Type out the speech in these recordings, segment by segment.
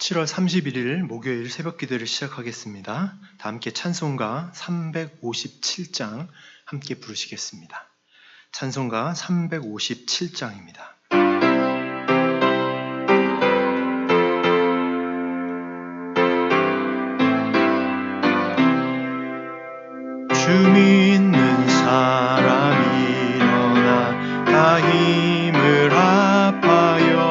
7월 31일 목요일 새벽 기도를 시작하겠습니다. 다 함께 찬송가 357장 함께 부르시겠습니다. 찬송가 357장입니다. 주 믿는 사람 일어나 다 힘을 합하여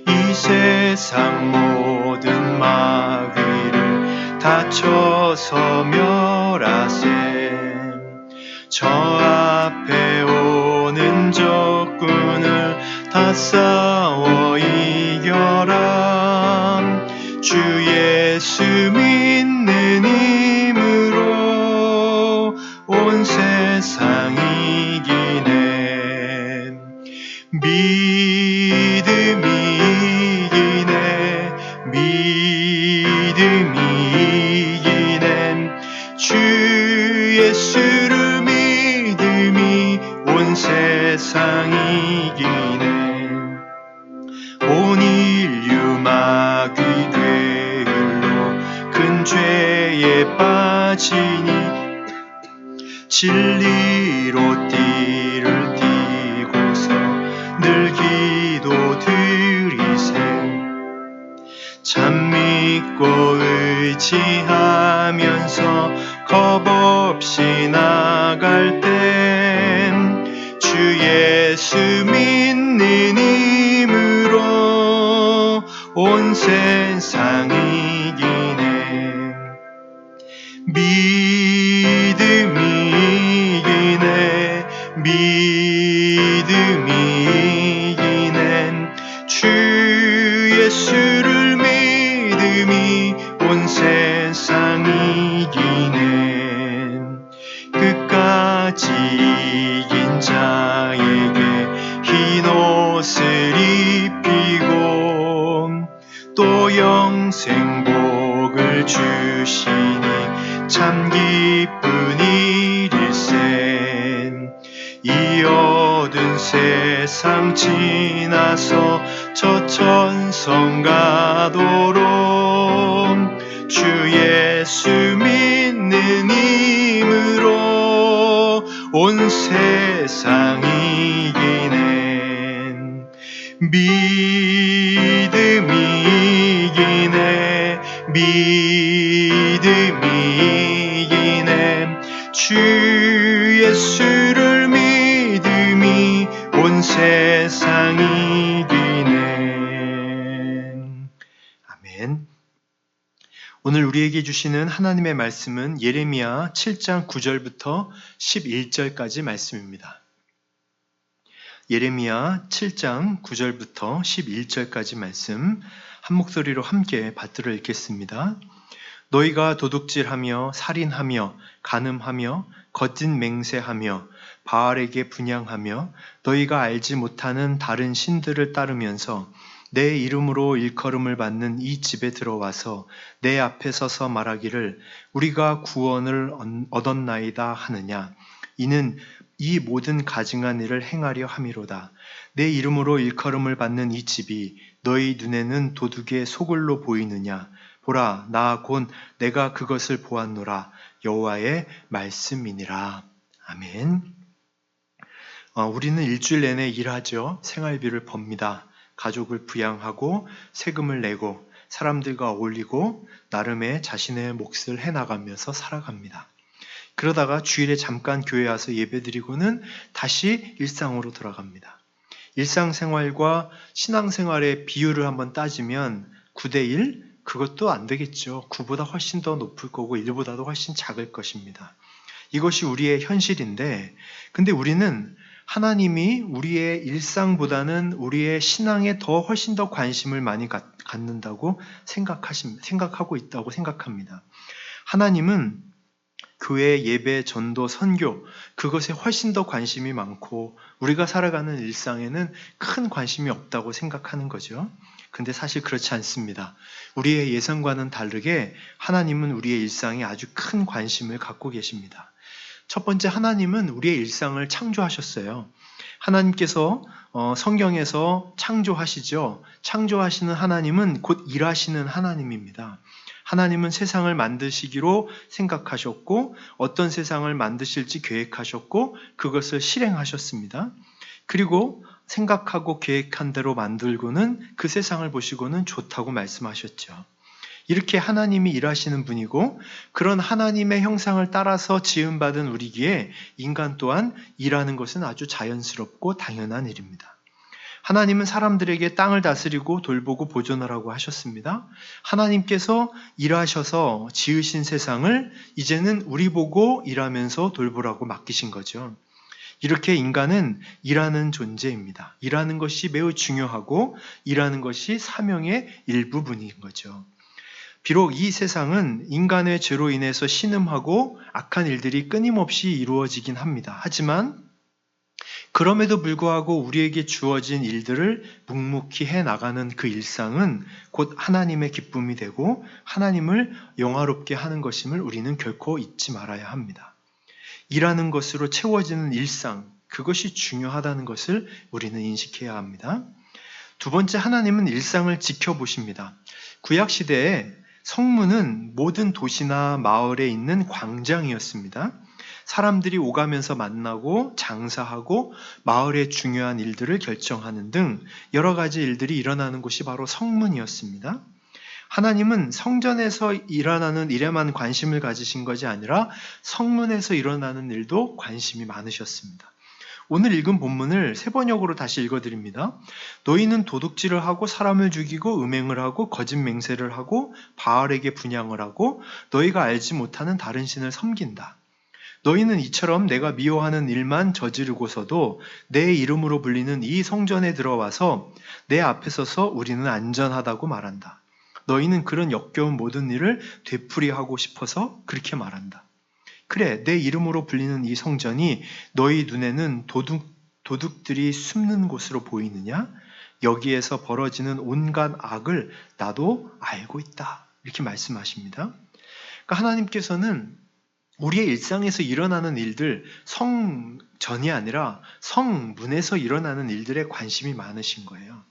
이 세상 모든 마귀를 다쳐서 멸하세. 저 앞에 오는 적군을 다 싸워 이겨라. 주 예수 믿는 힘으로 온 세상 이기네. 믿음이 이기네. 믿음이 이기네. 주 예수를 믿음이 온 세상 이기네. 온 인류 마귀 괴율로 큰 죄에 빠지니 진리로 띠를 띠고서 늘 기도 드리세. 참 믿고 의지하면서 겁없이 나갈 땐 주 예수 믿는 힘으로 온 세상 이기네. 믿음이 이기네. 믿음이 이기네. 주 예수를 믿음이 온 세상 이기네. 끝까지 이긴 자에게 흰 옷을 입히고 또 영생 복을 주시니 참 기쁜 일일세. 이 어두운 세상 지나서 저 천성 가도록 주 예수 믿는 힘으로 온 세상 이기네. 믿음이 이기네. 믿음이 이기네. 주 예수를 믿음이 온 세상 이기네. 아멘. 오늘 우리에게 주시는 하나님의 말씀은 예레미야 7장 9절부터 11절까지 말씀입니다. 예레미야 7장 9절부터 11절까지 말씀 한 목소리로 함께 받들어 읽겠습니다. 너희가 도둑질하며 살인하며 간음하며 거짓 맹세하며 바알에게 분향하며 너희가 알지 못하는 다른 신들을 따르면서 내 이름으로 일컬음을 받는 이 집에 들어와서 내 앞에 서서 말하기를 우리가 구원을 얻었나이다 하느냐. 이는 이 모든 가증한 일을 행하려 함이로다. 내 이름으로 일컬음을 받는 이 집이 너희 눈에는 도둑의 소굴로 보이느냐. 보라, 나 곧 내가 그것을 보았노라. 여호와의 말씀이니라. 아멘. 우리는 일주일 내내 일하죠. 생활비를 법니다. 가족을 부양하고 세금을 내고 사람들과 어울리고 나름의 자신의 몫을 해나가면서 살아갑니다. 그러다가 주일에 잠깐 교회 와서 예배드리고는 다시 일상으로 돌아갑니다. 일상생활과 신앙생활의 비율을 한번 따지면 9대1? 그것도 안 되겠죠. 9보다 훨씬 더 높을 거고 1보다도 훨씬 작을 것입니다. 이것이 우리의 현실인데, 근데 우리는 하나님이 우리의 일상보다는 우리의 신앙에 더 훨씬 더 관심을 많이 갖는다고 생각하고 있다고 생각합니다. 하나님은 교회, 예배, 전도, 선교 그것에 훨씬 더 관심이 많고 우리가 살아가는 일상에는 큰 관심이 없다고 생각하는 거죠. 근데 사실 그렇지 않습니다. 우리의 예상과는 다르게 하나님은 우리의 일상에 아주 큰 관심을 갖고 계십니다. 첫 번째, 하나님은 우리의 일상을 창조하셨어요. 하나님께서 성경에서 창조하시죠. 창조하시는 하나님은 곧 일하시는 하나님입니다. 하나님은 세상을 만드시기로 생각하셨고 어떤 세상을 만드실지 계획하셨고 그것을 실행하셨습니다. 그리고 생각하고 계획한 대로 만들고는 그 세상을 보시고는 좋다고 말씀하셨죠. 이렇게 하나님이 일하시는 분이고 그런 하나님의 형상을 따라서 지음받은 우리기에 인간 또한 일하는 것은 아주 자연스럽고 당연한 일입니다. 하나님은 사람들에게 땅을 다스리고 돌보고 보존하라고 하셨습니다. 하나님께서 일하셔서 지으신 세상을 이제는 우리 보고 일하면서 돌보라고 맡기신 거죠. 이렇게 인간은 일하는 존재입니다. 일하는 것이 매우 중요하고 일하는 것이 사명의 일부분인 거죠. 비록 이 세상은 인간의 죄로 인해서 신음하고 악한 일들이 끊임없이 이루어지긴 합니다. 하지만 그럼에도 불구하고 우리에게 주어진 일들을 묵묵히 해나가는 그 일상은 곧 하나님의 기쁨이 되고 하나님을 영화롭게 하는 것임을 우리는 결코 잊지 말아야 합니다. 일하는 것으로 채워지는 일상, 그것이 중요하다는 것을 우리는 인식해야 합니다. 두 번째, 하나님은 일상을 지켜보십니다. 구약시대에 성문은 모든 도시나 마을에 있는 광장이었습니다. 사람들이 오가면서 만나고 장사하고 마을의 중요한 일들을 결정하는 등 여러 가지 일들이 일어나는 곳이 바로 성문이었습니다. 하나님은 성전에서 일어나는 일에만 관심을 가지신 것이 아니라 성문에서 일어나는 일도 관심이 많으셨습니다. 오늘 읽은 본문을 세 번역으로 다시 읽어드립니다. 너희는 도둑질을 하고 사람을 죽이고 음행을 하고 거짓 맹세를 하고 바알에게 분향을 하고 너희가 알지 못하는 다른 신을 섬긴다. 너희는 이처럼 내가 미워하는 일만 저지르고서도 내 이름으로 불리는 이 성전에 들어와서 내 앞에 서서 우리는 안전하다고 말한다. 너희는 그런 역겨운 모든 일을 되풀이하고 싶어서 그렇게 말한다. 그래, 내 이름으로 불리는 이 성전이 너희 눈에는 도둑들이 숨는 곳으로 보이느냐? 여기에서 벌어지는 온갖 악을 나도 알고 있다. 이렇게 말씀하십니다. 그러니까 하나님께서는 우리의 일상에서 일어나는 일들, 성전이 아니라 성문에서 일어나는 일들에 관심이 많으신 거예요.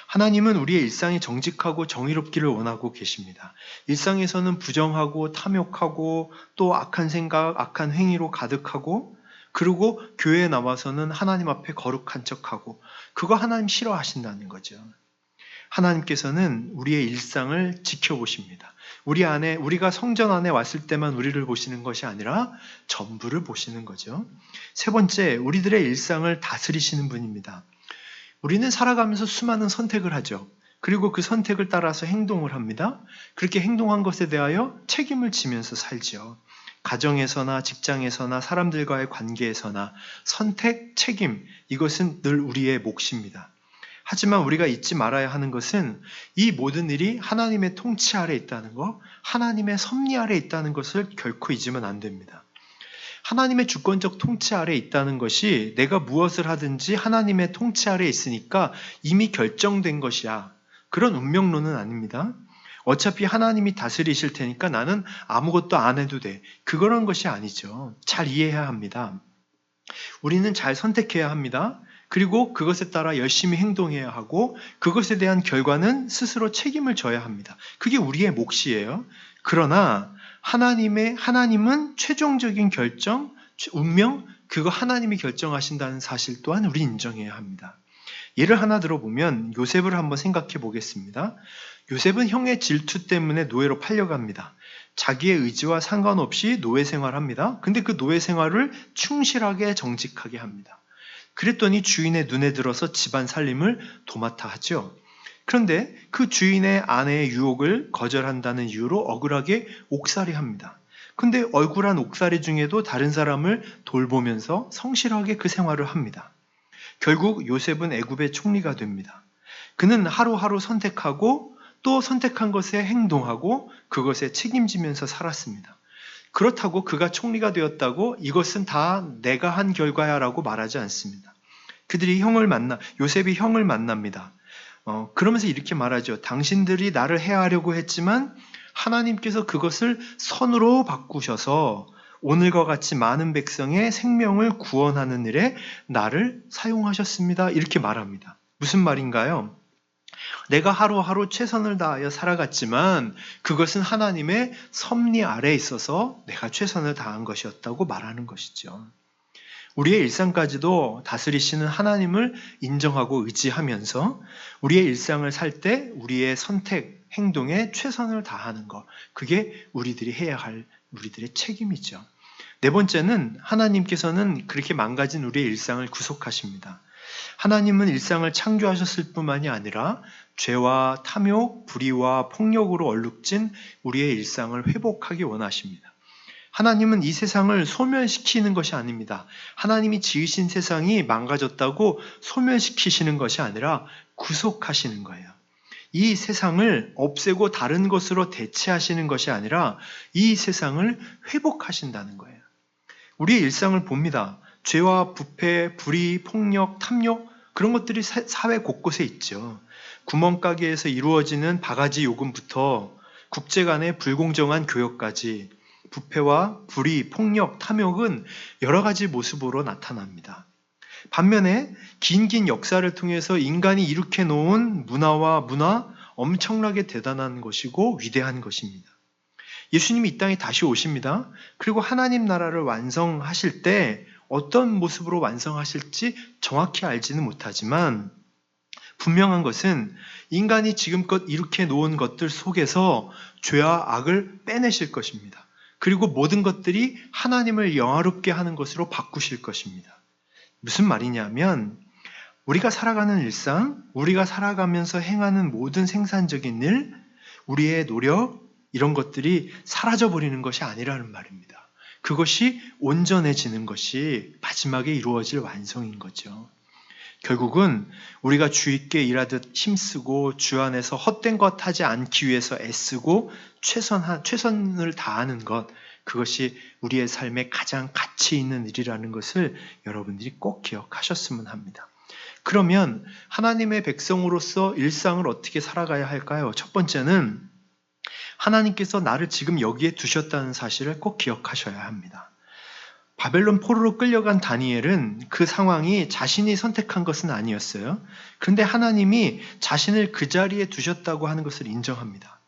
하나님은 우리의 일상이 정직하고 정의롭기를 원하고 계십니다. 일상에서는 부정하고 탐욕하고 또 악한 생각, 악한 행위로 가득하고 그리고 교회에 나와서는 하나님 앞에 거룩한 척하고 그거 하나님 싫어하신다는 거죠. 하나님께서는 우리의 일상을 지켜보십니다. 우리가 성전 안에 왔을 때만 우리를 보시는 것이 아니라 전부를 보시는 거죠. 세 번째, 우리들의 일상을 다스리시는 분입니다. 우리는 살아가면서 수많은 선택을 하죠. 그리고 그 선택을 따라서 행동을 합니다. 그렇게 행동한 것에 대하여 책임을 지면서 살죠. 가정에서나 직장에서나 사람들과의 관계에서나 선택, 책임, 이것은 늘 우리의 몫입니다. 하지만 우리가 잊지 말아야 하는 것은 이 모든 일이 하나님의 통치 아래 있다는 것, 하나님의 섭리 아래 있다는 것을 결코 잊으면 안 됩니다. 하나님의 주권적 통치 아래 있다는 것이 내가 무엇을 하든지 하나님의 통치 아래 있으니까 이미 결정된 것이야. 그런 운명론은 아닙니다. 어차피 하나님이 다스리실 테니까 나는 아무것도 안 해도 돼. 그런 것이 아니죠. 잘 이해해야 합니다. 우리는 잘 선택해야 합니다. 그리고 그것에 따라 열심히 행동해야 하고 그것에 대한 결과는 스스로 책임을 져야 합니다. 그게 우리의 몫이에요. 그러나 하나님은 최종적인 결정, 운명, 그거 하나님이 결정하신다는 사실 또한 우리 인정해야 합니다. 예를 하나 들어보면 요셉을 한번 생각해 보겠습니다. 요셉은 형의 질투 때문에 노예로 팔려갑니다. 자기의 의지와 상관없이 노예 생활합니다. 근데 그 노예 생활을 충실하게 정직하게 합니다. 그랬더니 주인의 눈에 들어서 집안 살림을 도맡아 하죠. 그런데 그 주인의 아내의 유혹을 거절한다는 이유로 억울하게 옥살이합니다. 근데 억울한 옥살이 중에도 다른 사람을 돌보면서 성실하게 그 생활을 합니다. 결국 요셉은 애굽의 총리가 됩니다. 그는 하루하루 선택하고 또 선택한 것에 행동하고 그것에 책임지면서 살았습니다. 그렇다고 그가 총리가 되었다고 이것은 다 내가 한 결과야라고 말하지 않습니다. 요셉이 형을 만납니다. 그러면서 이렇게 말하죠. 당신들이 나를 해하려고 했지만 하나님께서 그것을 선으로 바꾸셔서 오늘과 같이 많은 백성의 생명을 구원하는 일에 나를 사용하셨습니다. 이렇게 말합니다. 무슨 말인가요? 내가 하루하루 최선을 다하여 살아갔지만 그것은 하나님의 섭리 아래에 있어서 내가 최선을 다한 것이었다고 말하는 것이죠. 우리의 일상까지도 다스리시는 하나님을 인정하고 의지하면서 우리의 일상을 살 때 우리의 선택, 행동에 최선을 다하는 것, 그게 우리들이 해야 할 우리들의 책임이죠. 네 번째는 하나님께서는 그렇게 망가진 우리의 일상을 구속하십니다. 하나님은 일상을 창조하셨을 뿐만이 아니라 죄와 탐욕, 불의와 폭력으로 얼룩진 우리의 일상을 회복하기 원하십니다. 하나님은 이 세상을 소멸시키는 것이 아닙니다. 하나님이 지으신 세상이 망가졌다고 소멸시키시는 것이 아니라 구속하시는 거예요. 이 세상을 없애고 다른 것으로 대체하시는 것이 아니라 이 세상을 회복하신다는 거예요. 우리의 일상을 봅니다. 죄와 부패, 불의, 폭력, 탐욕 그런 것들이 사회 곳곳에 있죠. 구멍가게에서 이루어지는 바가지 요금부터 국제 간의 불공정한 교역까지 부패와 불의, 폭력, 탐욕은 여러 가지 모습으로 나타납니다. 반면에 긴 역사를 통해서 인간이 일으켜 놓은 문화 엄청나게 대단한 것이고 위대한 것입니다. 예수님이 이 땅에 다시 오십니다. 그리고 하나님 나라를 완성하실 때 어떤 모습으로 완성하실지 정확히 알지는 못하지만 분명한 것은 인간이 지금껏 일으켜 놓은 것들 속에서 죄와 악을 빼내실 것입니다. 그리고 모든 것들이 하나님을 영화롭게 하는 것으로 바꾸실 것입니다. 무슨 말이냐면 우리가 살아가는 일상, 우리가 살아가면서 행하는 모든 생산적인 일, 우리의 노력 이런 것들이 사라져버리는 것이 아니라는 말입니다. 그것이 온전해지는 것이 마지막에 이루어질 완성인 거죠. 결국은 우리가 주 있게 일하듯 힘쓰고 주 안에서 헛된 것 하지 않기 위해서 애쓰고 최선을 다하는 것, 그것이 우리의 삶에 가장 가치 있는 일이라는 것을 여러분들이 꼭 기억하셨으면 합니다. 그러면 하나님의 백성으로서 일상을 어떻게 살아가야 할까요? 첫 번째는 하나님께서 나를 지금 여기에 두셨다는 사실을 꼭 기억하셔야 합니다. 바벨론 포로로 끌려간 다니엘은 그 상황이 자신이 선택한 것은 아니었어요. 그런데 하나님이 자신을 그 자리에 두셨다고 하는 것을 인정합니다.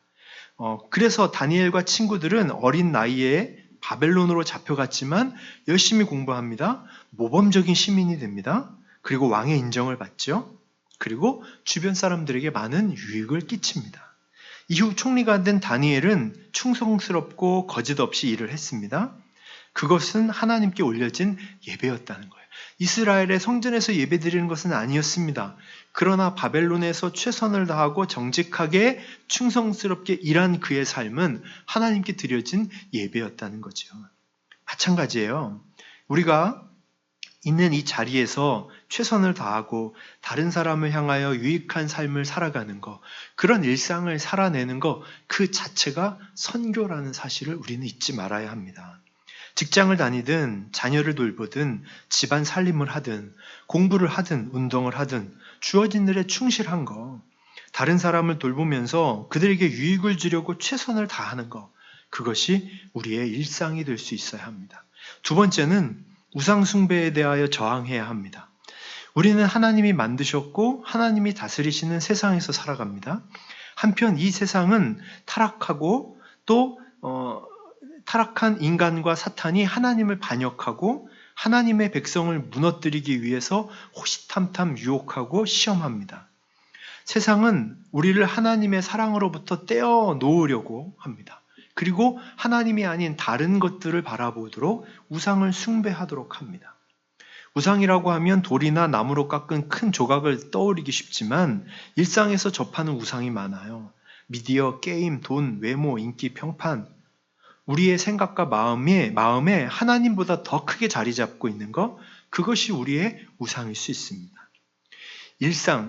그래서 다니엘과 친구들은 어린 나이에 바벨론으로 잡혀갔지만 열심히 공부합니다. 모범적인 시민이 됩니다. 그리고 왕의 인정을 받죠. 그리고 주변 사람들에게 많은 유익을 끼칩니다. 이후 총리가 된 다니엘은 충성스럽고 거짓 없이 일을 했습니다. 그것은 하나님께 올려진 예배였다는 거예요. 이스라엘의 성전에서 예배드리는 것은 아니었습니다. 그러나 바벨론에서 최선을 다하고 정직하게 충성스럽게 일한 그의 삶은 하나님께 드려진 예배였다는 거죠. 마찬가지예요. 우리가 있는 이 자리에서 최선을 다하고 다른 사람을 향하여 유익한 삶을 살아가는 것, 그런 일상을 살아내는 것, 그 자체가 선교라는 사실을 우리는 잊지 말아야 합니다. 직장을 다니든 자녀를 돌보든 집안 살림을 하든 공부를 하든 운동을 하든 주어진 일에 충실한 것, 다른 사람을 돌보면서 그들에게 유익을 주려고 최선을 다하는 것, 그것이 우리의 일상이 될 수 있어야 합니다. 두 번째는 우상 숭배에 대하여 저항해야 합니다. 우리는 하나님이 만드셨고 하나님이 다스리시는 세상에서 살아갑니다. 한편 이 세상은 타락하고 또 타락한 인간과 사탄이 하나님을 반역하고 하나님의 백성을 무너뜨리기 위해서 호시탐탐 유혹하고 시험합니다. 세상은 우리를 하나님의 사랑으로부터 떼어 놓으려고 합니다. 그리고 하나님이 아닌 다른 것들을 바라보도록 우상을 숭배하도록 합니다. 우상이라고 하면 돌이나 나무로 깎은 큰 조각을 떠올리기 쉽지만 일상에서 접하는 우상이 많아요. 미디어, 게임, 돈, 외모, 인기, 평판, 우리의 생각과 마음에 하나님보다 더 크게 자리 잡고 있는 것, 그것이 우리의 우상일 수 있습니다.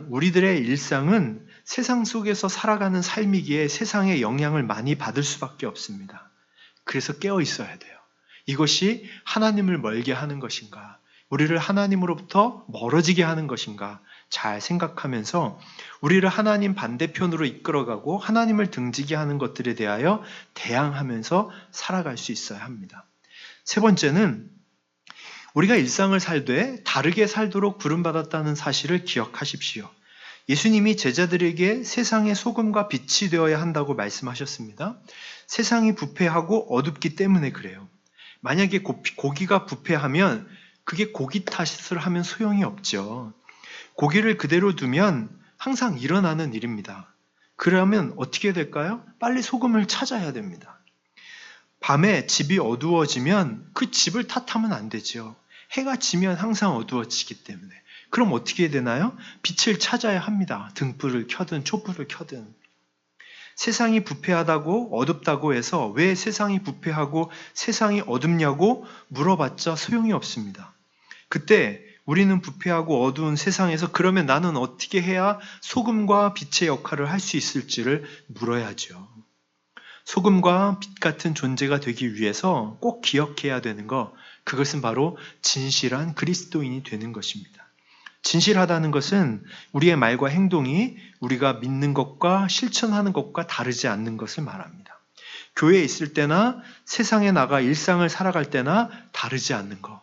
우리들의 일상은 세상 속에서 살아가는 삶이기에 세상의 영향을 많이 받을 수밖에 없습니다. 그래서 깨어 있어야 돼요. 이것이 하나님을 멀게 하는 것인가? 우리를 하나님으로부터 멀어지게 하는 것인가? 잘 생각하면서 우리를 하나님 반대편으로 이끌어가고 하나님을 등지게 하는 것들에 대하여 대항하면서 살아갈 수 있어야 합니다. 세 번째는 우리가 일상을 살되 다르게 살도록 부름받았다는 사실을 기억하십시오. 예수님이 제자들에게 세상의 소금과 빛이 되어야 한다고 말씀하셨습니다. 세상이 부패하고 어둡기 때문에 그래요. 만약에 고기가 부패하면 그게 고기 탓을 하면 소용이 없죠. 고기를 그대로 두면 항상 일어나는 일입니다. 그러면 어떻게 될까요? 빨리 소금을 찾아야 됩니다. 밤에 집이 어두워지면 그 집을 탓하면 안 되죠. 해가 지면 항상 어두워지기 때문에. 그럼 어떻게 되나요? 빛을 찾아야 합니다. 등불을 켜든 촛불을 켜든. 세상이 부패하다고 어둡다고 해서 왜 세상이 부패하고 세상이 어둡냐고 물어봤자 소용이 없습니다. 그때 우리는 부패하고 어두운 세상에서 그러면 나는 어떻게 해야 소금과 빛의 역할을 할 수 있을지를 물어야죠. 소금과 빛 같은 존재가 되기 위해서 꼭 기억해야 되는 것, 그것은 바로 진실한 그리스도인이 되는 것입니다. 진실하다는 것은 우리의 말과 행동이 우리가 믿는 것과 실천하는 것과 다르지 않는 것을 말합니다. 교회에 있을 때나 세상에 나가 일상을 살아갈 때나 다르지 않는 것.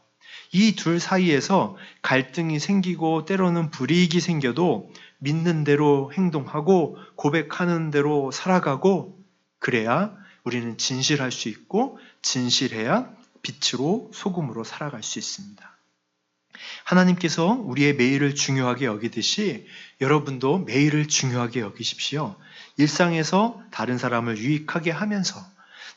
이 둘 사이에서 갈등이 생기고 때로는 불이익이 생겨도 믿는 대로 행동하고 고백하는 대로 살아가고 그래야 우리는 진실할 수 있고 진실해야 빛으로 소금으로 살아갈 수 있습니다. 하나님께서 우리의 매일을 중요하게 여기듯이 여러분도 매일을 중요하게 여기십시오. 일상에서 다른 사람을 유익하게 하면서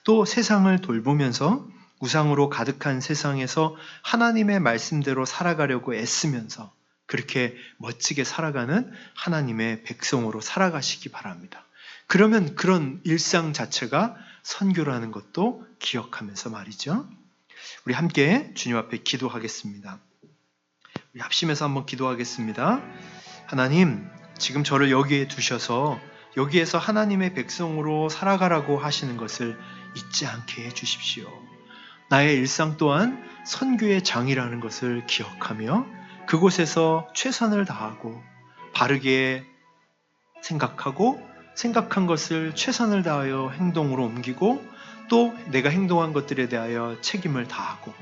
또 세상을 돌보면서 우상으로 가득한 세상에서 하나님의 말씀대로 살아가려고 애쓰면서 그렇게 멋지게 살아가는 하나님의 백성으로 살아가시기 바랍니다. 그러면 그런 일상 자체가 선교라는 것도 기억하면서 말이죠. 우리 함께 주님 앞에 기도하겠습니다. 우리 합심해서 한번 기도하겠습니다. 하나님, 지금 저를 여기에 두셔서 여기에서 하나님의 백성으로 살아가라고 하시는 것을 잊지 않게 해주십시오. 나의 일상 또한 선교의 장이라는 것을 기억하며 그곳에서 최선을 다하고 바르게 생각하고 생각한 것을 최선을 다하여 행동으로 옮기고 또 내가 행동한 것들에 대하여 책임을 다하고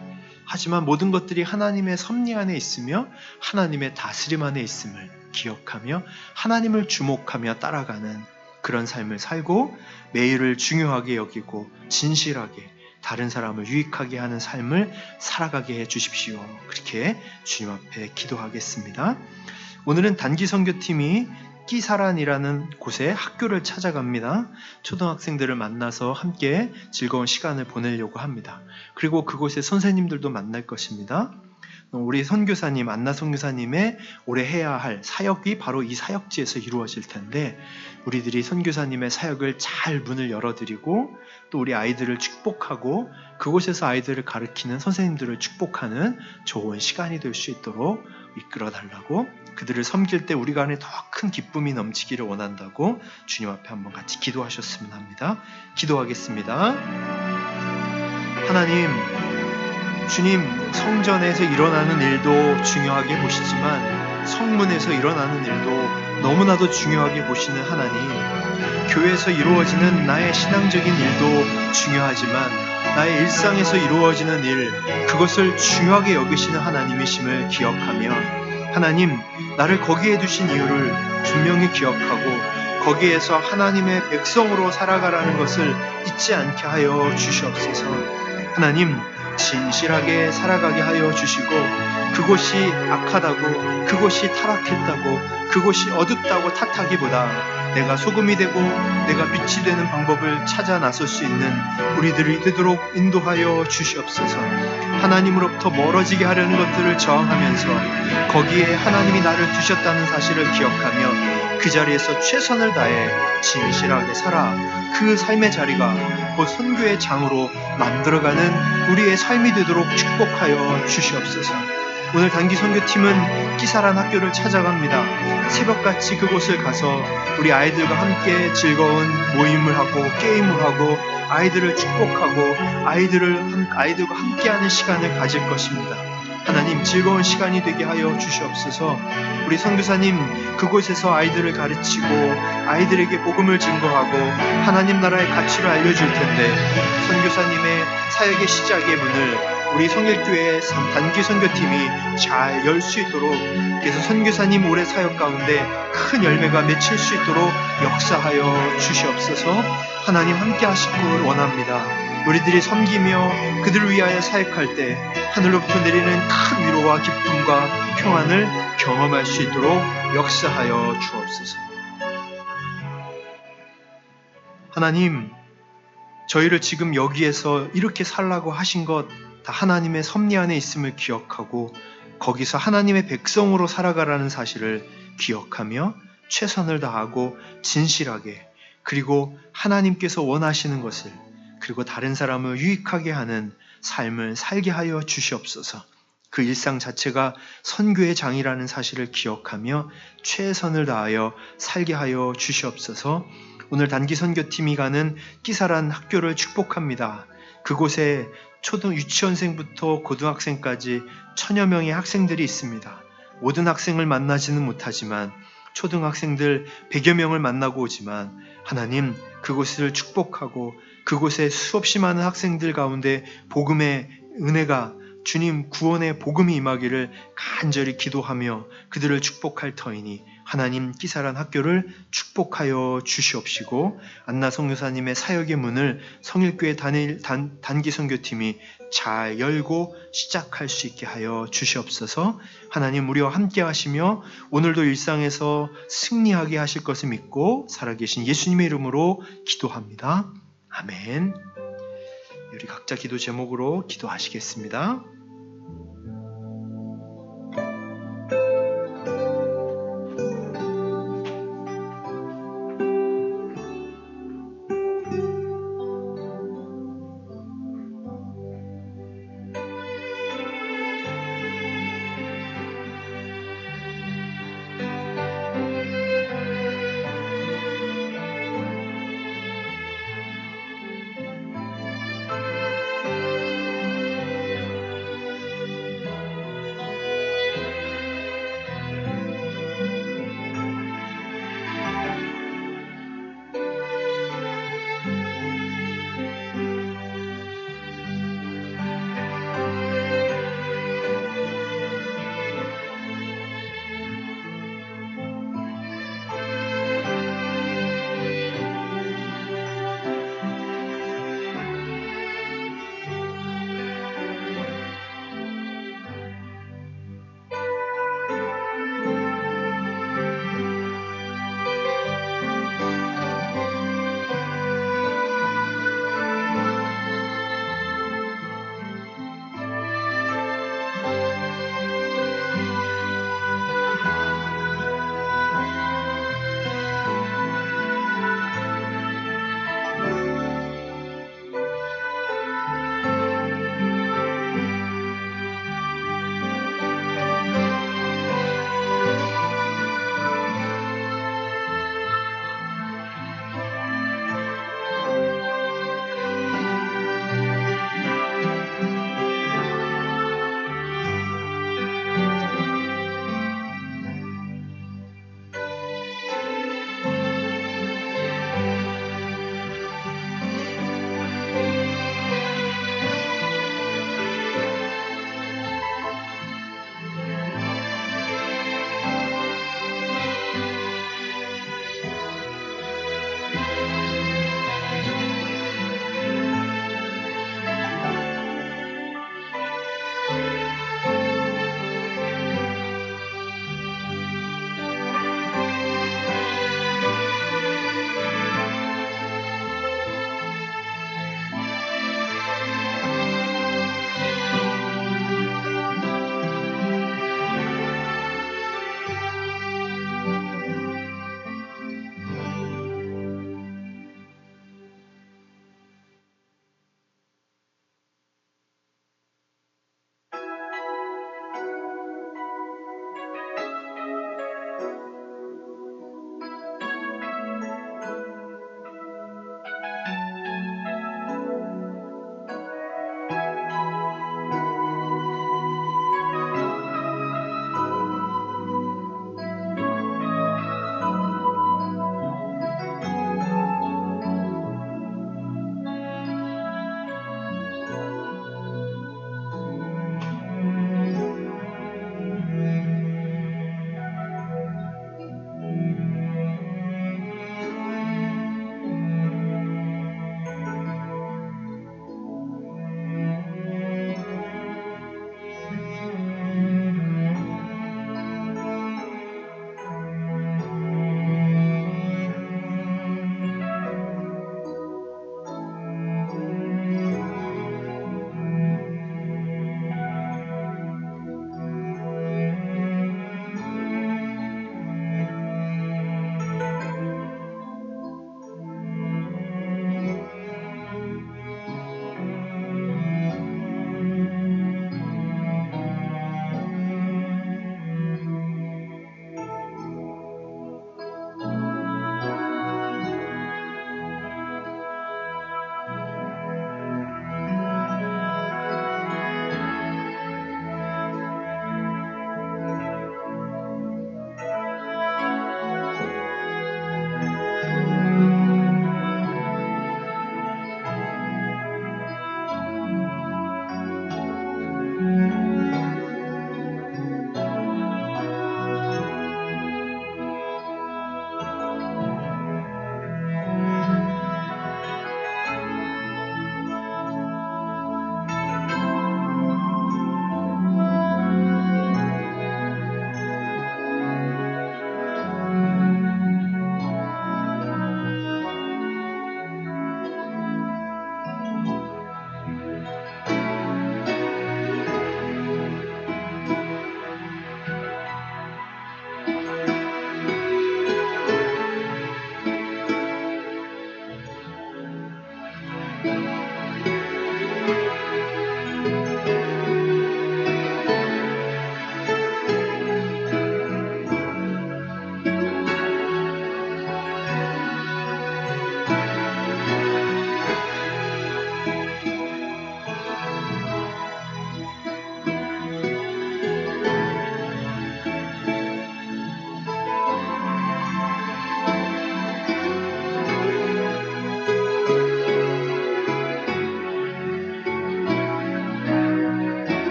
하지만 모든 것들이 하나님의 섭리 안에 있으며 하나님의 다스림 안에 있음을 기억하며 하나님을 주목하며 따라가는 그런 삶을 살고 매일을 중요하게 여기고 진실하게 다른 사람을 유익하게 하는 삶을 살아가게 해 주십시오. 그렇게 주님 앞에 기도하겠습니다. 오늘은 단기 선교팀이 끼사란이라는 곳에 학교를 찾아갑니다. 초등학생들을 만나서 함께 즐거운 시간을 보내려고 합니다. 그리고 그곳에 선생님들도 만날 것입니다. 우리 선교사님, 안나 선교사님의 올해 해야 할 사역이 바로 이 사역지에서 이루어질 텐데 우리들이 선교사님의 사역을 잘 문을 열어드리고 또 우리 아이들을 축복하고 그곳에서 아이들을 가르치는 선생님들을 축복하는 좋은 시간이 될 수 있도록 이끌어달라고 그들을 섬길 때 우리가 안에 더 큰 기쁨이 넘치기를 원한다고 주님 앞에 한번 같이 기도하셨으면 합니다. 기도하겠습니다. 하나님, 주님, 성전에서 일어나는 일도 중요하게 보시지만 성문에서 일어나는 일도 너무나도 중요하게 보시는 하나님, 교회에서 이루어지는 나의 신앙적인 일도 중요하지만 나의 일상에서 이루어지는 일, 그것을 중요하게 여기시는 하나님이심을 기억하며 하나님, 나를 거기에 두신 이유를 분명히 기억하고 거기에서 하나님의 백성으로 살아가라는 것을 잊지 않게 하여 주시옵소서. 하나님, 진실하게 살아가게 하여 주시고 그곳이 악하다고 그곳이 타락했다고 그곳이 어둡다고 탓하기보다 내가 소금이 되고 내가 빛이 되는 방법을 찾아 나설 수 있는 우리들이 되도록 인도하여 주시옵소서. 하나님으로부터 멀어지게 하려는 것들을 저항하면서 거기에 하나님이 나를 두셨다는 사실을 기억하며 그 자리에서 최선을 다해 진실하게 살아 그 삶의 자리가 곧 선교의 장으로 만들어가는 우리의 삶이 되도록 축복하여 주시옵소서. 오늘 단기 선교팀은 끼사란 학교를 찾아갑니다. 새벽같이 그곳을 가서 우리 아이들과 함께 즐거운 모임을 하고 게임을 하고 아이들을 축복하고 아이들과 함께하는 시간을 가질 것입니다. 하나님, 즐거운 시간이 되게 하여 주시옵소서. 우리 선교사님, 그곳에서 아이들을 가르치고 아이들에게 복음을 증거하고 하나님 나라의 가치를 알려줄 텐데 선교사님의 사역의 시작의 문을 우리 성일교회 단기 선교팀이 잘 열 수 있도록, 그래서 선교사님 올해 사역 가운데 큰 열매가 맺힐 수 있도록 역사하여 주시옵소서. 하나님 함께 하실 걸 원합니다. 우리들이 섬기며 그들을 위하여 사역할 때 하늘로부터 내리는 큰 위로와 기쁨과 평안을 경험할 수 있도록 역사하여 주옵소서. 하나님, 저희를 지금 여기에서 이렇게 살라고 하신 것 다 하나님의 섭리 안에 있음을 기억하고 거기서 하나님의 백성으로 살아가라는 사실을 기억하며 최선을 다하고 진실하게, 그리고 하나님께서 원하시는 것을, 그리고 다른 사람을 유익하게 하는 삶을 살게 하여 주시옵소서. 그 일상 자체가 선교의 장이라는 사실을 기억하며 최선을 다하여 살게 하여 주시옵소서. 오늘 단기 선교팀이 가는 끼사란 학교를 축복합니다. 그곳에 유치원생부터 고등학생까지 1000여 명의 학생들이 있습니다. 모든 학생을 만나지는 못하지만 초등학생들 100여 명을 만나고 오지만 하나님, 그곳을 축복하고 그곳에 수없이 많은 학생들 가운데 복음의 은혜가, 주님 구원의 복음이 임하기를 간절히 기도하며 그들을 축복할 터이니 하나님, 끼사란 학교를 축복하여 주시옵시고 안나 선교사님의 사역의 문을 성일교회 단기 선교팀이 잘 열고 시작할 수 있게 하여 주시옵소서. 하나님, 우리와 함께 하시며 오늘도 일상에서 승리하게 하실 것을 믿고 살아계신 예수님의 이름으로 기도합니다. 아멘. 우리 각자 기도 제목으로 기도하시겠습니다.